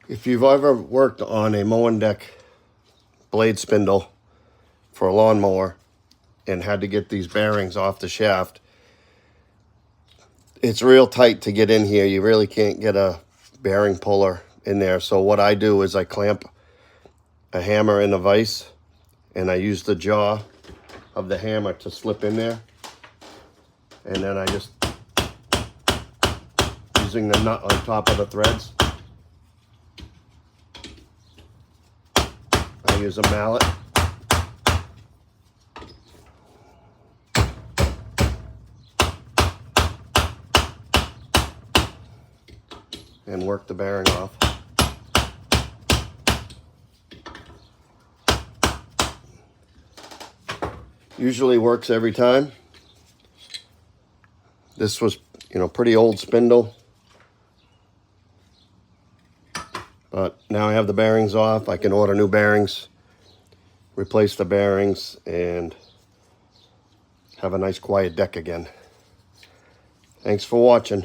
If you've ever worked on a mowing deck blade spindle for a lawnmower and had to get these bearings off the shaft, it's real tight to get in here. You really can't get a bearing puller in there. So what I do is I clamp a hammer in a vise and I use the jaw of the hammer to slip in there. And then I just, using the nut on top of the threads, I use a mallet. And work the bearing off. Usually works every time. This was, pretty old spindle. But now I have the bearings off. I can order new bearings, replace the bearings, and have a nice quiet deck again. Thanks for watching.